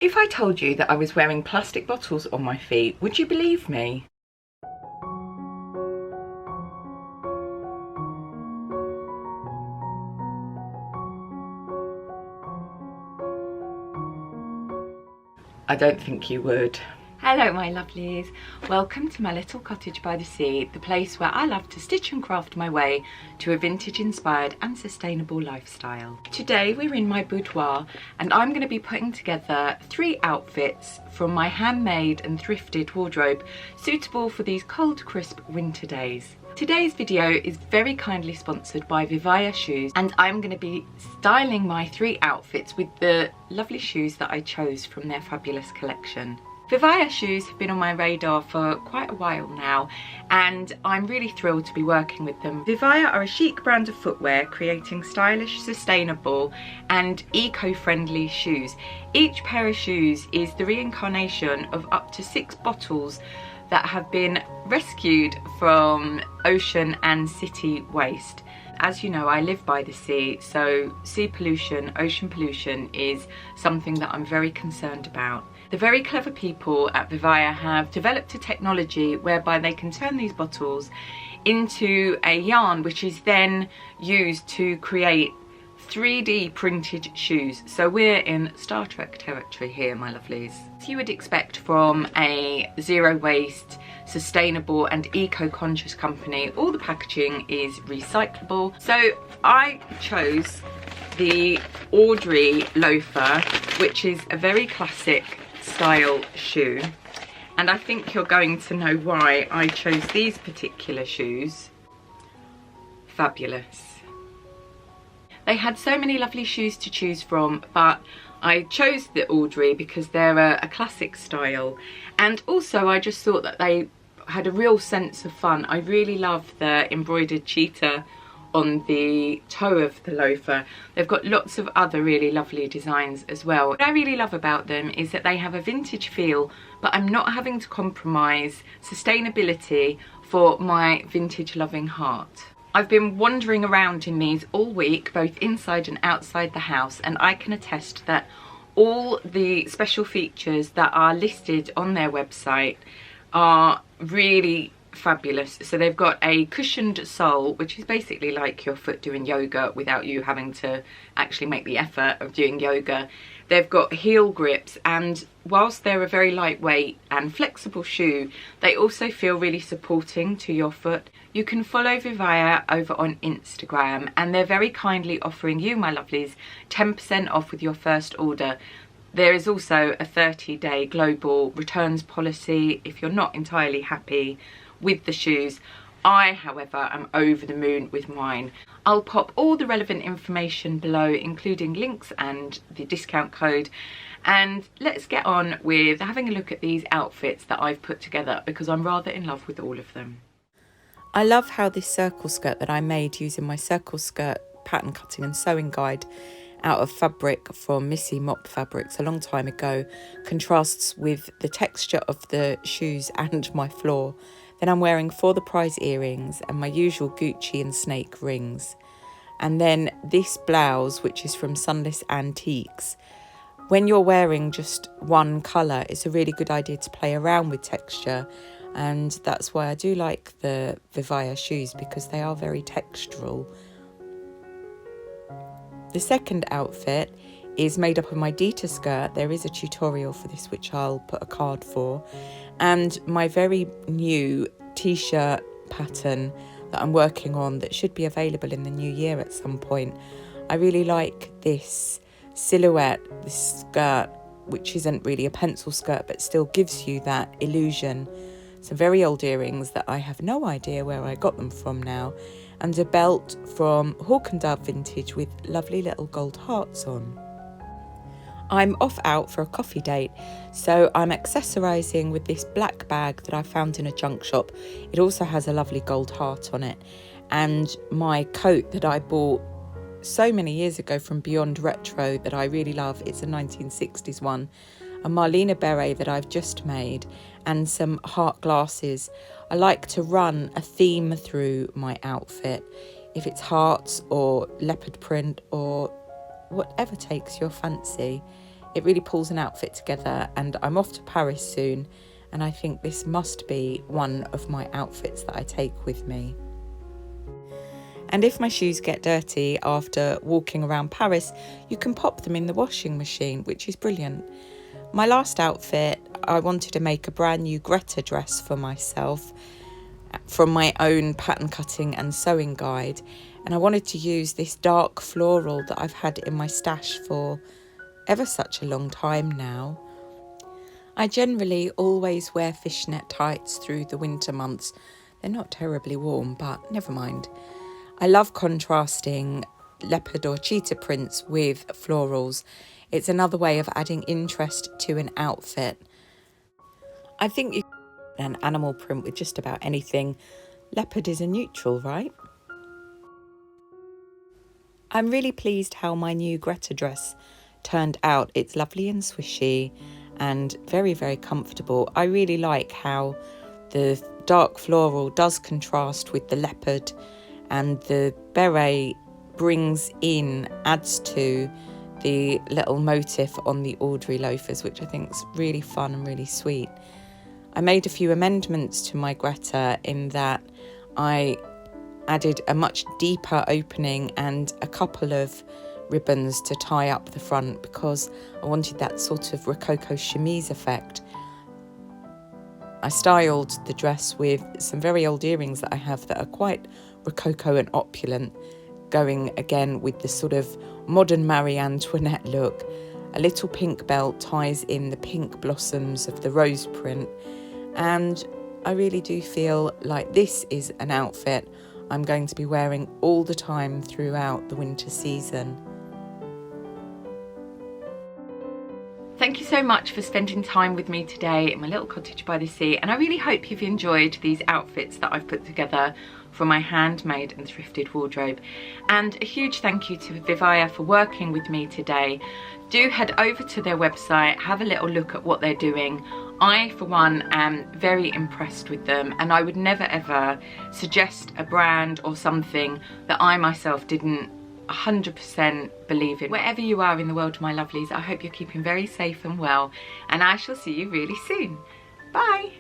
If I told you that I was wearing plastic bottles on my feet, would you believe me? I don't think you would. Hello my lovelies, welcome to my little cottage by the sea, the place where I love to stitch and craft my way to a vintage inspired and sustainable lifestyle. Today we're in my boudoir and I'm going to be putting together 3 outfits from my handmade and thrifted wardrobe suitable for these cold crisp winter days. Today's video is very kindly sponsored by VIVAIA shoes and I'm going to be styling my 3 outfits with the lovely shoes that I chose from their fabulous collection. VIVAIA shoes have been on my radar for quite a while now and I'm really thrilled to be working with them. VIVAIA are a chic brand of footwear creating stylish, sustainable and eco-friendly shoes. Each pair of shoes is the reincarnation of up to 6 bottles that have been rescued from ocean and city waste. As you know, I live by the sea, so sea pollution, ocean pollution is something that I'm very concerned about. The very clever people at VIVAIA have developed a technology whereby they can turn these bottles into a yarn which is then used to create 3D printed shoes. So we're in Star Trek territory here, my lovelies. As you would expect from a zero waste, sustainable and eco-conscious company, all the packaging is recyclable. So I chose the Audrey loafer, which is a very classic style shoe, and I think you're going to know why I chose these particular shoes. Fabulous. They had so many lovely shoes to choose from, but I chose the Audrey because they're a classic style, and also I just thought that they had a real sense of fun. I really love the embroidered cheetah on the toe of the loafer. They've got lots of other really lovely designs as well. What I really love about them is that they have a vintage feel, but I'm not having to compromise sustainability for my vintage loving heart. I've been wandering around in these all week, both inside and outside the house, and I can attest that all the special features that are listed on their website are really fabulous. So they've got a cushioned sole, which is basically like your foot doing yoga without you having to actually make the effort of doing yoga. They've got heel grips, and whilst they're a very lightweight and flexible shoe, they also feel really supporting to your foot. You can follow VIVAIA over on Instagram and they're very kindly offering you, my lovelies, 10% off with your first order. There is also a 30-day global returns policy if you're not entirely happy with the shoes. I, however, am over the moon with mine. I'll pop all the relevant information below, including links and the discount code. And let's get on with having a look at these outfits that I've put together because I'm rather in love with all of them. I love how this circle skirt that I made using my circle skirt pattern cutting and sewing guide out of fabric from Missy Mop Fabrics a long time ago contrasts with the texture of the shoes and my floor. Then I'm wearing For the Prize earrings and my usual Gucci and snake rings. And then this blouse, which is from Sunless Antiques. When you're wearing just one colour, it's a really good idea to play around with texture. And that's why I do like the VIVAIA shoes, because they are very textural. The second outfit is made up of my Deighton skirt. There is a tutorial for this which I'll put a card for, and my very new t-shirt pattern that I'm working on that should be available in the new year at some point. I really like this silhouette, this skirt, which isn't really a pencil skirt but still gives you that illusion. Some very old earrings that I have no idea where I got them from now, and a belt from Hawk and Dove Vintage with lovely little gold hearts on. I'm off out for a coffee date, so I'm accessorising with this black bag that I found in a junk shop. It also has a lovely gold heart on it, and my coat that I bought so many years ago from Beyond Retro that I really love. It's a 1960s one, a Marlena beret that I've just made, and some heart glasses. I like to run a theme through my outfit, if it's hearts or leopard print or whatever takes your fancy. It really pulls an outfit together, and I'm off to Paris soon, and I think this must be one of my outfits that I take with me. And if my shoes get dirty after walking around Paris, you can pop them in the washing machine, which is brilliant. My last outfit, I wanted to make a brand new Greta dress for myself from my own pattern cutting and sewing guide, and I wanted to use this dark floral that I've had in my stash for ever such a long time now. I generally always wear fishnet tights through the winter months. They're not terribly warm, but never mind. I love contrasting leopard or cheetah prints with florals. It's another way of adding interest to an outfit. I think you can an animal print with just about anything. Leopard is a neutral, right? I'm really pleased how my new Greta dress turned out. It's lovely and swishy and very, very comfortable. I really like how the dark floral does contrast with the leopard, and the beret adds to the little motif on the Audrey loafers, which I think is really fun and really sweet. I made a few amendments to my Greta in that I added a much deeper opening and a couple of ribbons to tie up the front because I wanted that sort of Rococo chemise effect. I styled the dress with some very old earrings that I have that are quite Rococo and opulent, going again with the sort of modern Marie Antoinette look. A little pink belt ties in the pink blossoms of the rose print, and I really do feel like this is an outfit I'm going to be wearing all the time throughout the winter season. Thank you so much for spending time with me today in my little cottage by the sea, and I really hope you've enjoyed these outfits that I've put together for my handmade and thrifted wardrobe. And a huge thank you to VIVAIA for working with me today. Do head over to their website, have a little look at what they're doing. I, for one, am very impressed with them, and I would never ever suggest a brand or something that I myself didn't 100% believe in. Wherever you are in the world, my lovelies, I hope you're keeping very safe and well, and I shall see you really soon. Bye.